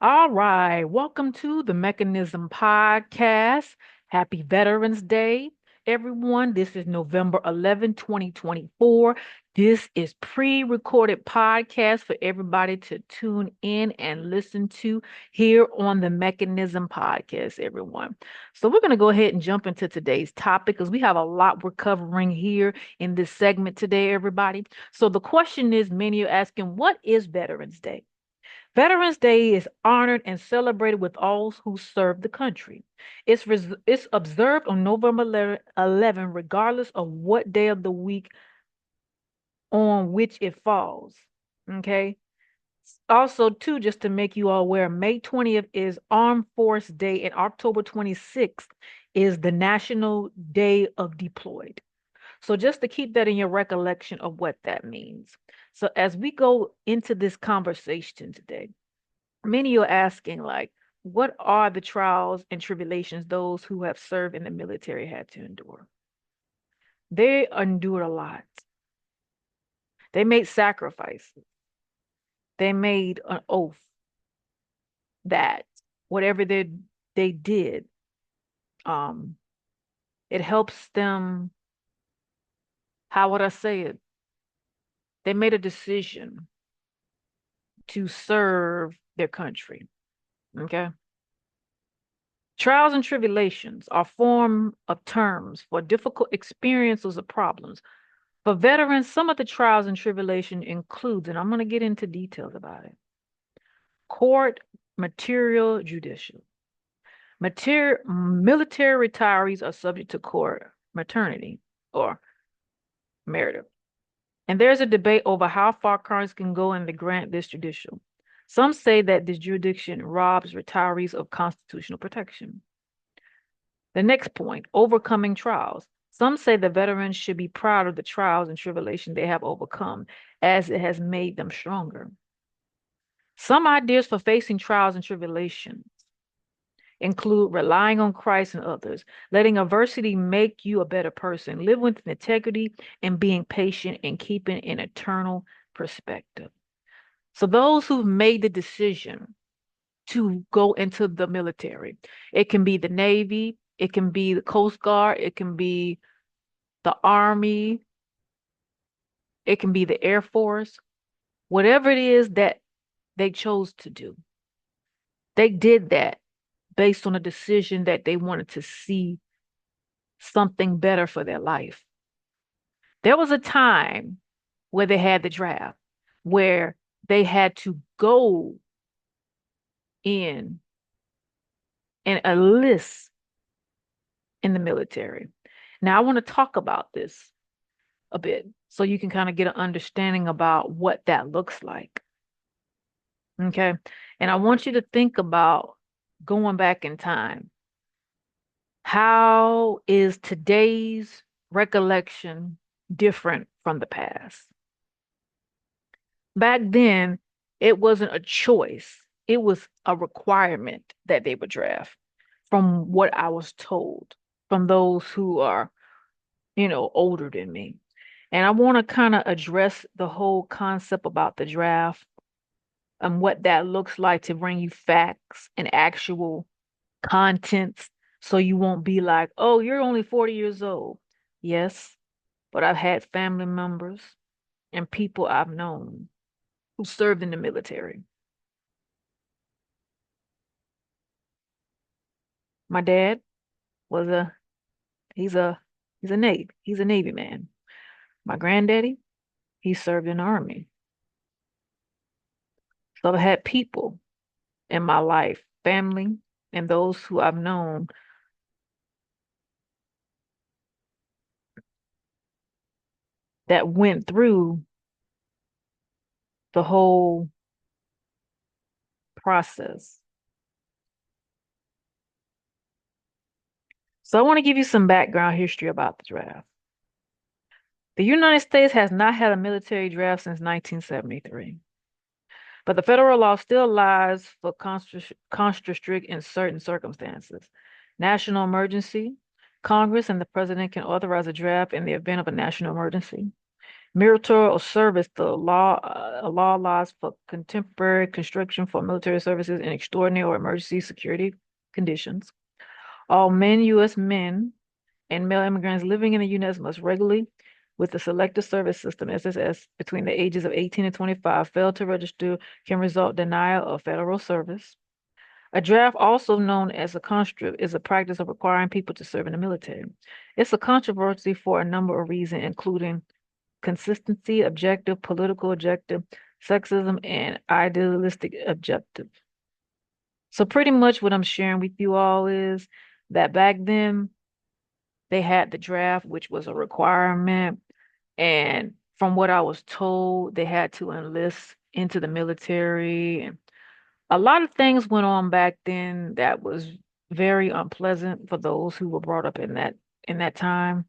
All right, welcome to the Mechanism Podcast. Happy Veterans Day, everyone. This is November 11th, 2024. This is pre-recorded podcast for everybody to tune in and listen to here on the Mechanism Podcast, everyone. So we're going to go ahead and jump into today's topic because we have a lot we're covering here in this segment today, everybody. So the question is, many are asking, what is Veterans Day? Veterans Day is honored and celebrated with all who serve the country. It's observed on November 11, regardless of what day of the week on which it falls. Okay. Also, too, just to make you all aware, May 20th is Armed Force Day and October 26th is the National Day of Deployed. So just to keep that in your recollection of what that means. So as we go into this conversation today, many are asking, like, what are the trials and tribulations those who have served in the military had to endure? They endured a lot. They made sacrifices. They made an oath that whatever they did, um, it helps them. How would I say it? They made a decision to serve their country. Okay. Trials and tribulations are form of terms for difficult experiences or problems. For veterans, some of the trials and tribulation includes, and I'm going to get into details about it, court, material, judicial. Military retirees are subject to court maternity or marital. And there's a debate over how far Congress can go in the grant this judicial. Some say that this jurisdiction robs retirees of constitutional protection. The next point, overcoming trials. Some say the veterans should be proud of the trials and tribulation they have overcome, as it has made them stronger. Some ideas for facing trials and tribulations include relying on Christ and others, letting adversity make you a better person, live with integrity, and being patient and keeping an eternal perspective. So those who've made the decision to go into the military, it can be the Navy, it can be the Coast Guard, it can be the Army, it can be the Air Force, whatever it is that they chose to do. They did that based on a decision that they wanted to see something better for their life. There was a time where they had the draft, where they had to go in and enlist in the military. Now, I want to talk about this a bit so you can kind of get an understanding about what that looks like. Okay. And I want you to think about going back in time. How is today's recollection different from the past? Back then, it wasn't a choice, it was a requirement that they would draft, from what I was told from those who are, older than me. And I want to kind of address the whole concept about the draft and what that looks like to bring you facts and actual contents so you won't be like, oh, you're only 40 years old. Yes, but I've had family members and people I've known who served in the military. My dad was a he's a he's a Navy man. My granddaddy, he served in the Army. So I've had people in my life, family, and those who I've known that went through the whole process. So I want to give you some background history about the draft. The United States has not had a military draft since 1973, but the federal law still allows for conscript in certain circumstances. National emergency, Congress and the president can authorize a draft in the event of a national emergency. Military or service, the law, a law allows for contemporary construction for military services in extraordinary or emergency security conditions. All men, U.S. men, and male immigrants living in the U.S. must regularly, with the Selective Service System (SSS), between the ages of 18 and 25, fail to register can result denial of federal service. A draft, also known as a conscript, is a practice of requiring people to serve in the military. It's a controversy for a number of reasons, including consistency, objective, political objective, sexism, and idealistic objective. So pretty much what I'm sharing with you all is that back then they had the draft, which was a requirement. And from what I was told, they had to enlist into the military. And a lot of things went on back then that was very unpleasant for those who were brought up in that time.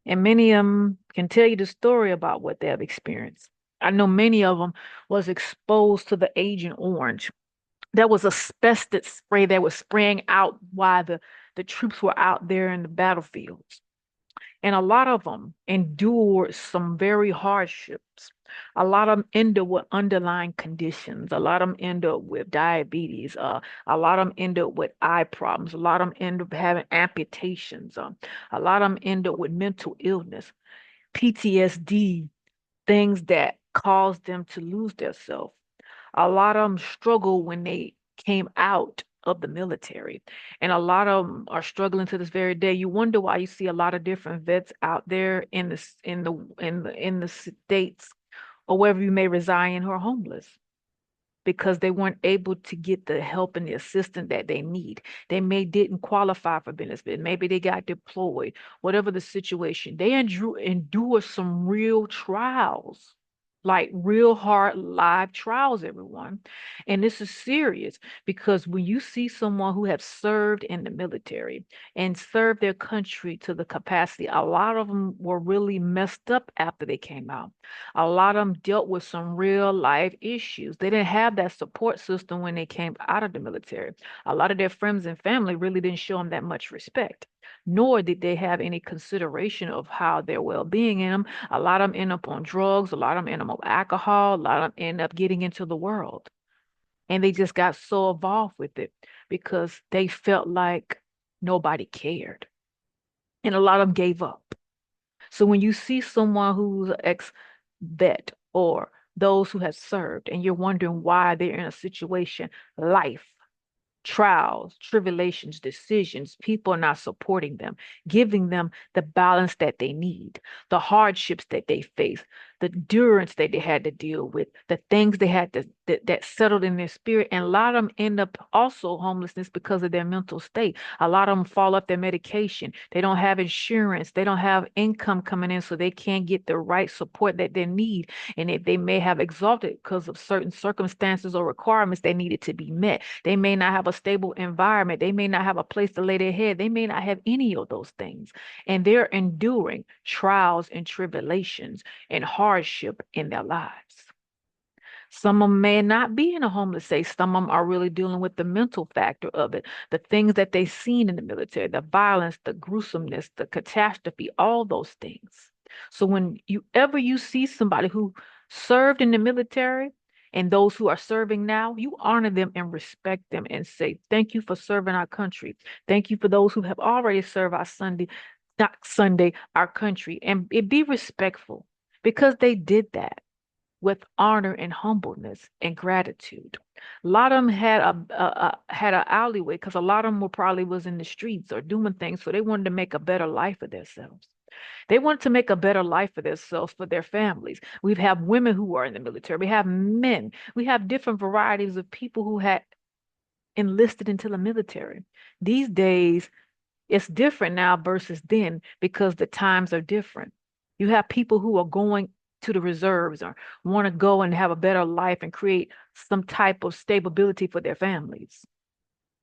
And many of them can tell you the story about what they have experienced. I know many of them was exposed to the Agent Orange. There was asbestos spray that was spraying out while the troops were out there in the battlefields. And a lot of them endured some very hardships. A lot of them ended with underlying conditions. A lot of them end up with diabetes. A lot of them end up with eye problems. A lot of them end up having amputations. A lot of them end up with mental illness, PTSD, things that cause them to lose their self. A lot of them struggle when they came out of the military, and a lot of them are struggling to this very day. You wonder why you see a lot of different vets out there in the states or wherever you may reside who are homeless because they weren't able to get the help and the assistance that they need. They may didn't qualify for benefits. Maybe they got deployed. Whatever the situation, they endure some real trials, like real hard live trials, everyone. And this is serious because when you see someone who have served in the military and served their country to the capacity, a lot of them were really messed up after they came out. A lot of them dealt with some real life issues. They didn't have that support system when they came out of the military. A lot of their friends and family really didn't show them that much respect, nor did they have any consideration of how their well-being in them. A lot of them end up on drugs, a lot of them end up on alcohol, a lot of them end up getting into the world. And they just got so involved with it because they felt like nobody cared. And a lot of them gave up. So when you see someone who's an ex-vet or those who have served and you're wondering why they're in a situation, life, trials, tribulations, decisions, people are not supporting them, giving them the balance that they need, the hardships that they face, the endurance that they had to deal with, the things they had to that settled in their spirit. And a lot of them end up also homelessness because of their mental state. A lot of them fall off their medication. They don't have insurance. They don't have income coming in, so they can't get the right support that they need. And if they may have exalted because of certain circumstances or requirements that needed to be met. They may not have a stable environment. They may not have a place to lay their head. They may not have any of those things. And they're enduring trials and tribulations and hardship in their lives. Some of them may not be in a homeless state. Some of them are really dealing with the mental factor of it, the things that they've seen in the military, the violence, the gruesomeness, the catastrophe, all those things. So when you see somebody who served in the military and those who are serving now, you honor them and respect them and say, thank you for serving our country. Thank you for those who have already served our not Sunday, our country. And be respectful because they did that with honor and humbleness and gratitude. A lot of them had had an alleyway because a lot of them were probably was in the streets or doing things, so they wanted to make a better life for themselves. They wanted to make a better life for themselves, for their families. We have women who are in the military. We have men. We have different varieties of people who had enlisted into the military. These days, it's different now versus then because the times are different. You have people who are going to the reserves or want to go and have a better life and create some type of stability for their families.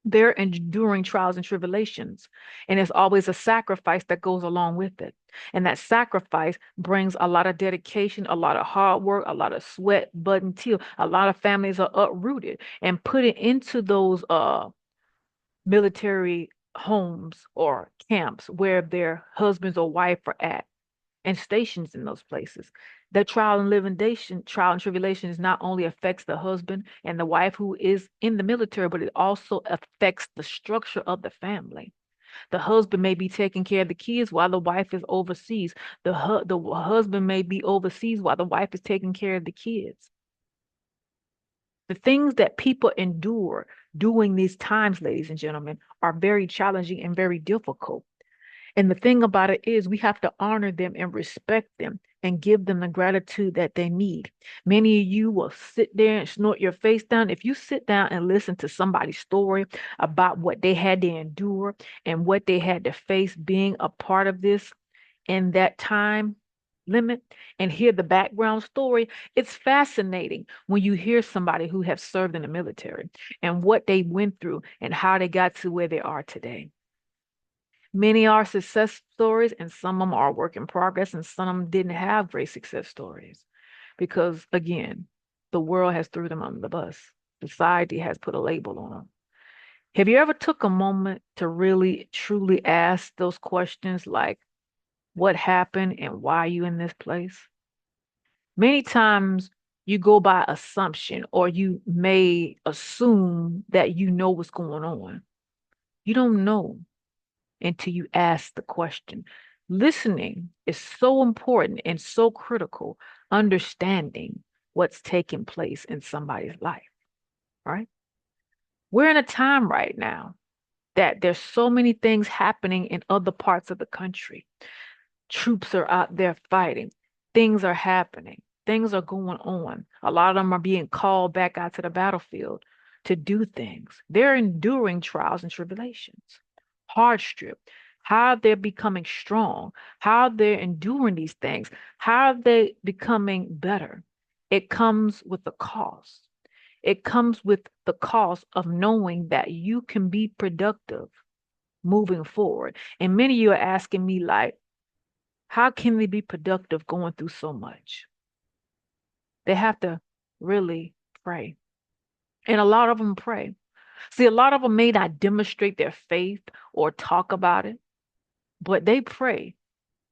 They're enduring trials and tribulations, and there's always a sacrifice that goes along with it. And that sacrifice brings a lot of dedication, a lot of hard work, a lot of sweat, blood, and tears. A lot of families are uprooted and put it into those military homes or camps where their husbands or wife are at and stations in those places. That trial and tribulation is not only affects the husband and the wife who is in the military, but it also affects the structure of the family. The husband may be taking care of the kids while the wife is overseas. The husband may be overseas while the wife is taking care of the kids. The things that people endure during these times, ladies and gentlemen, are very challenging and very difficult. And the thing about it is, we have to honor them and respect them and give them the gratitude that they need. Many of you will sit there and snort your face down. If you sit down and listen to somebody's story about what they had to endure and what they had to face being a part of this in that time limit and hear the background story, it's fascinating when you hear somebody who has served in the military and what they went through and how they got to where they are today. Many are success stories, and some of them are work in progress, and some of them didn't have great success stories because, again, the world has threw them under the bus. Society has put a label on them. Have you ever took a moment to really, truly ask those questions like, what happened and why are you in this place? Many times you go by assumption or you may assume that you know what's going on. You don't know until you ask the question. Listening is so important and so critical, understanding what's taking place in somebody's life, right? We're in a time right now that there's so many things happening in other parts of the country. Troops are out there fighting. Things are happening. Things are going on. A lot of them are being called back out to the battlefield to do things. They're enduring trials and tribulations, hardship, how they're becoming strong, how they're enduring these things, how are they becoming better. It comes with a cost. It comes with the cost of knowing that you can be productive moving forward. And many of you are asking me, like, how can they be productive going through so much? They have to really pray. And a lot of them pray. See, a lot of them may not demonstrate their faith or talk about it, but they pray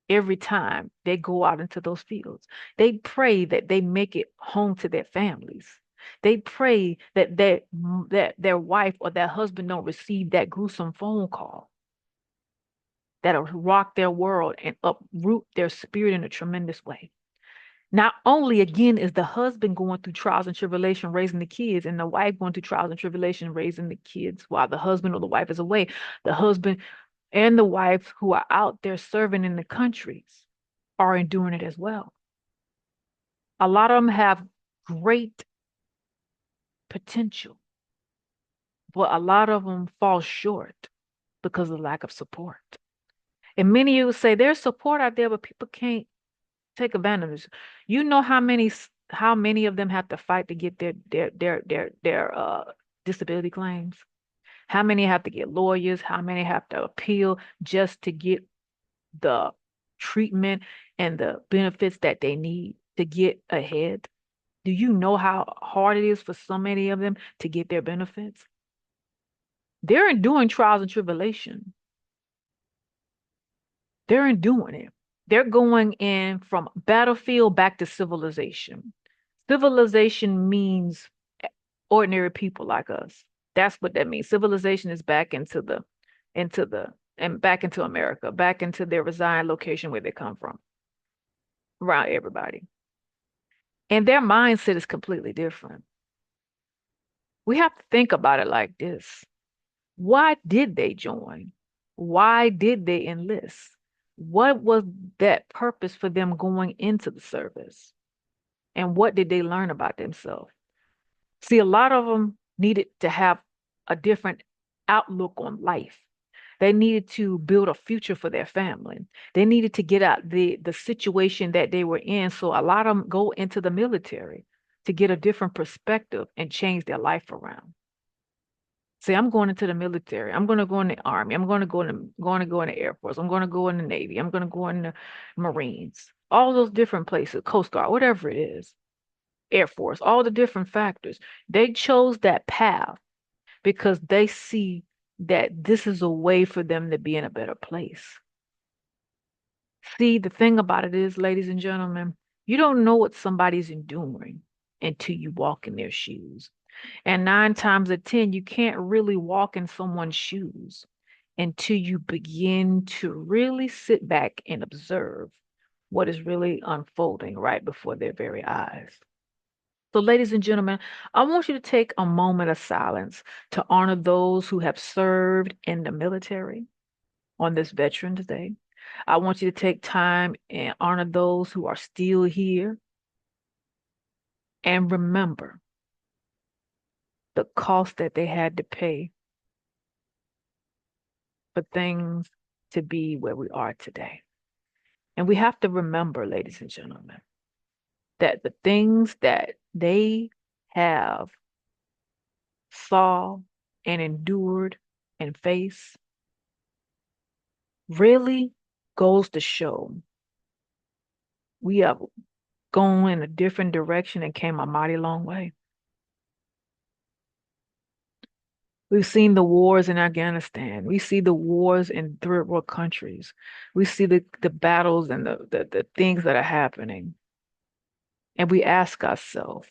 every time they go out into those fields. They pray that they make it home to their families. They pray that their wife or their husband don't receive that gruesome phone call that'll rock their world and uproot their spirit in a tremendous way. Not only again is the husband going through trials and tribulation raising the kids, and the wife going through trials and tribulation raising the kids while the husband or the wife is away. The husband and the wife who are out there serving in the countries are enduring it as well. A lot of them have great potential, but a lot of them fall short because of lack of support. And many of you say there's support out there, but people can't take advantage. You know how many of them have to fight to get their disability claims? How many have to get lawyers? How many have to appeal just to get the treatment and the benefits that they need to get ahead? Do you know how hard it is for so many of them to get their benefits? They're enduring trials and tribulation. They're enduring it. They're going in from battlefield back to civilization. Civilization means ordinary people like us. That's what that means. Civilization is back and back into America, back into their resign location where they come from, around everybody. And their mindset is completely different. We have to think about it like this. Why did they join? Why did they enlist? What was that purpose for them going into the service? And what did they learn about themselves? See, a lot of them needed to have a different outlook on life. They needed to build a future for their family. They needed to get out the situation that they were in. So a lot of them go into the military to get a different perspective and change their life around. Say, I'm going into the military. I'm going to go in the army. I'm going to go in the Air Force. I'm going to go in the Navy. I'm going to go in the Marines. All those different places, Coast Guard, whatever it is, Air Force, all the different factors. They chose that path because they see that this is a way for them to be in a better place. See, the thing about it is, ladies and gentlemen, You don't know what somebody's enduring until you walk in their shoes. And 9 times out of 10, you can't really walk in someone's shoes until you begin to really sit back and observe what is really unfolding right before their very eyes. So, ladies and gentlemen, I want you to take a moment of silence to honor those who have served in the military on this Veterans Day. I want you to take time and honor those who are still here and remember the cost that they had to pay for things to be where we are today. And we have to remember, ladies and gentlemen, that the things that they have saw and endured and faced really goes to show we have gone in a different direction and came a mighty long way. We've seen the wars in Afghanistan. We see the wars in third world countries. We see the battles and the things that are happening. And we ask ourselves,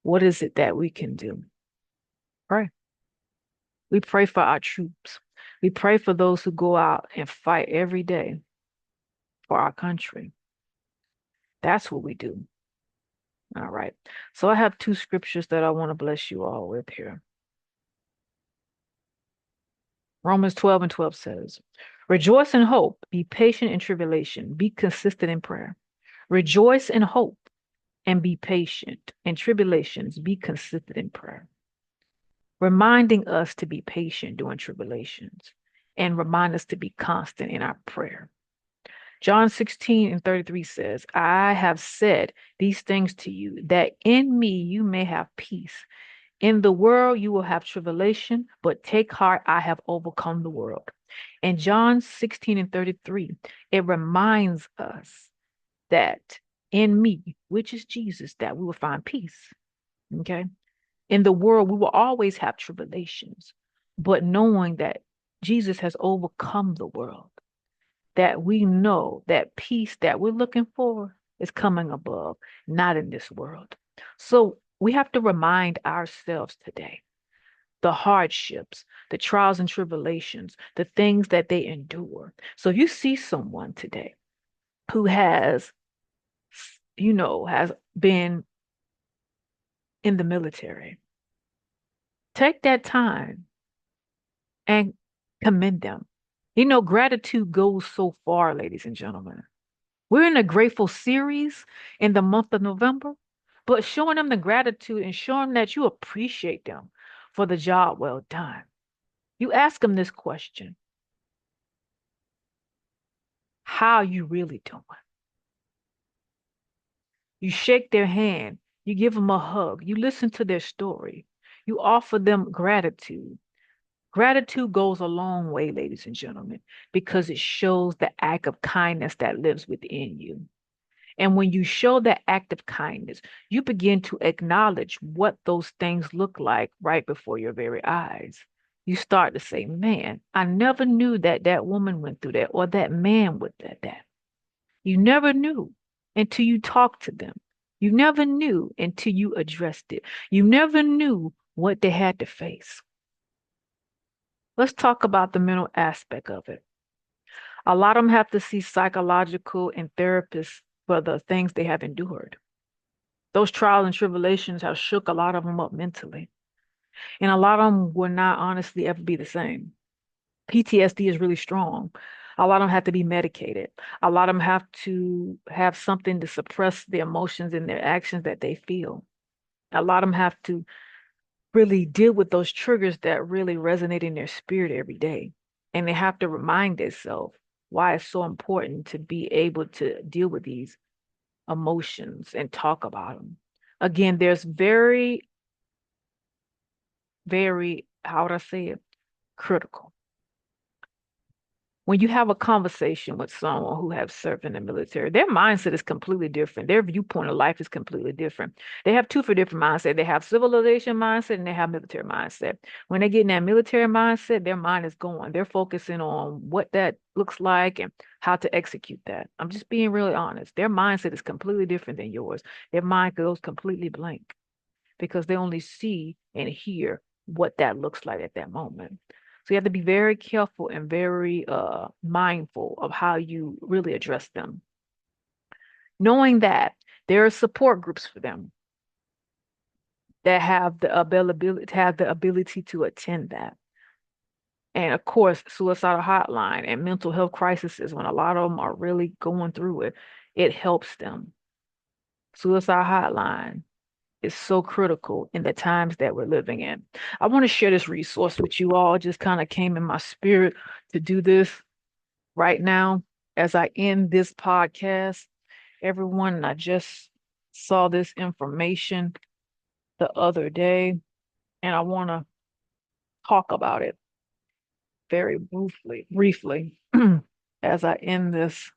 what is it that we can do? Pray. We pray for our troops. We pray for those who go out and fight every day for our country. That's what we do. All right. So I have two scriptures that I want to bless you all with here. Romans 12:12 says, rejoice in hope, be patient in tribulation, be consistent in prayer. Rejoice in hope and be patient in tribulations, be consistent in prayer. Reminding us to be patient during tribulations and remind us to be constant in our prayer. John 16:33 says, I have said these things to you, that in me you may have peace. In the world you will have tribulation, but take heart, I have overcome the world. In John 16:33, it reminds us that in me, which is Jesus, that we will find peace. Okay. In the world, we will always have tribulations, but knowing that Jesus has overcome the world, that we know that peace that we're looking for is coming above, not in this world. So we have to remind ourselves today the hardships, the trials and tribulations, the things that they endure. So if you see someone today who has, has been in the military, take that time and commend them. Gratitude goes so far, ladies and gentlemen. We're in a grateful series in the month of November, but showing them the gratitude and showing that you appreciate them for the job well done. You ask them this question: how you really doing? You shake their hand, you give them a hug, you listen to their story, you offer them gratitude. Gratitude goes a long way, ladies and gentlemen, because it shows the act of kindness that lives within you. And when you show that act of kindness, you begin to acknowledge what those things look like right before your very eyes. You start to say, man, I never knew that that woman went through that or that man went through that. You never knew until you talked to them. You never knew until you addressed it. You never knew what they had to face. Let's talk about the mental aspect of it. A lot of them have to see psychological and therapists for the things they have endured. Those trials and tribulations have shook a lot of them up mentally. And a lot of them will not honestly ever be the same. PTSD is really strong. A lot of them have to be medicated. A lot of them have to have something to suppress the emotions and their actions that they feel. A lot of them have to really deal with those triggers that really resonate in their spirit every day. And they have to remind themselves why it's so important to be able to deal with these emotions and talk about them. Again, there's very, very, how would I say it? Critical. when you have a conversation with someone who has served in the military, their mindset is completely different. Their viewpoint of life is completely different. They have two for different mindset. They have civilization mindset and they have military mindset. When they get in that military mindset, their mind is going. They're focusing on what that looks like and how to execute that. I'm just being really honest. Their mindset is completely different than yours. Their mind goes completely blank because they only see and hear what that looks like at that moment. So you have to be very careful and very mindful of how you really address them. Knowing that there are support groups for them that have the ability to attend that. And of course, suicidal hotline and mental health crises, when a lot of them are really going through it, it helps them. Suicide hotline is so critical in the times that we're living in. I want to share this resource with you all. It just kind of came in my spirit to do this right now as I end this podcast. Everyone, I just saw this information the other day and I want to talk about it very briefly as I end this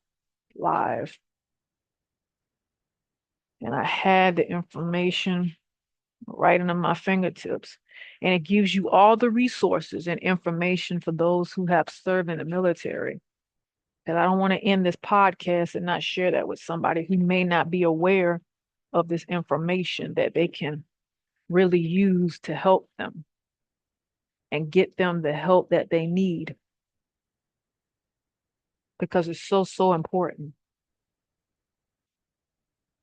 live. And I had the information right into my fingertips. And it gives you all the resources and information for those who have served in the military. And I don't want to end this podcast and not share that with somebody who may not be aware of this information that they can really use to help them and get them the help that they need because it's so, so important.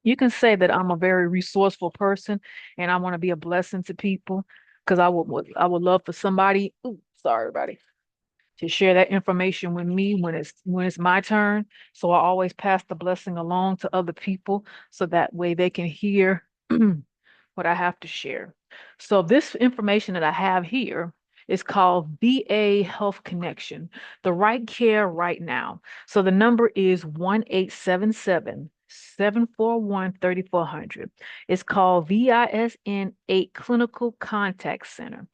You can say that I'm a very resourceful person and I want to be a blessing to people because I would love for somebody, ooh, sorry, everybody, to share that information with me when it's my turn. So I always pass the blessing along to other people so that way they can hear what I have to share. So this information that I have here is called VA Health Connection, the right care right now. So the number is 1-877-741-3400. It's called VISN 8 Clinical Contact Center.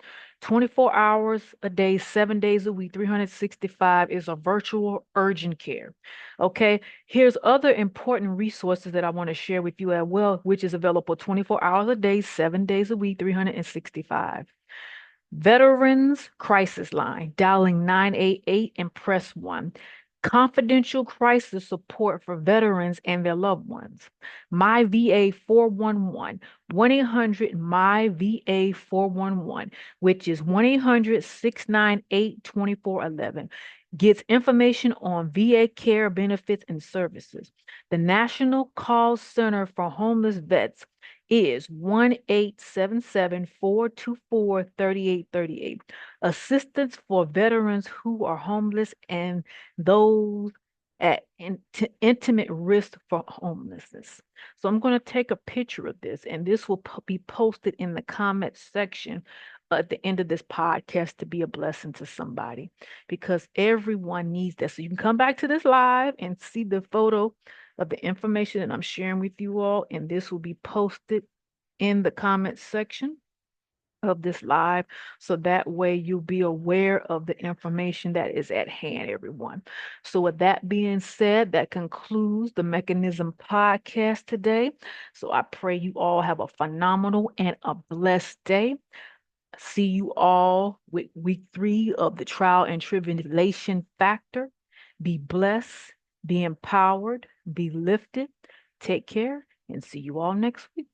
24 hours a day, 7 days a week, 365 is a virtual urgent care. Okay, here's other important resources that I want to share with you as well, which is available 24 hours a day, 7 days a week, 365. Veterans Crisis Line, dialing 988 and press 1. Confidential crisis support for veterans and their loved ones. My VA 411, 1-800-MY-VA 411, which is 1-800-698-2411. Gets information on VA care benefits and services. The National Call Center for Homeless Vets is 1-877-424-3838. Assistance for veterans who are homeless and those at intimate risk for homelessness. So I'm going to take a picture of this, and this will be posted in the comment section at the end of this podcast to be a blessing to somebody because everyone needs that. So you can come back to this live and see the photo of the information that I'm sharing with you all, and this will be posted in the comment section of this live so that way you'll be aware of the information that is at hand, everyone. So with that being said, that concludes the Mechanism podcast today. So I pray you all have a phenomenal and a blessed day. See you all with week 3 of the trial and tribulation factor. Be blessed, be empowered, be lifted. Take care and see you all next week.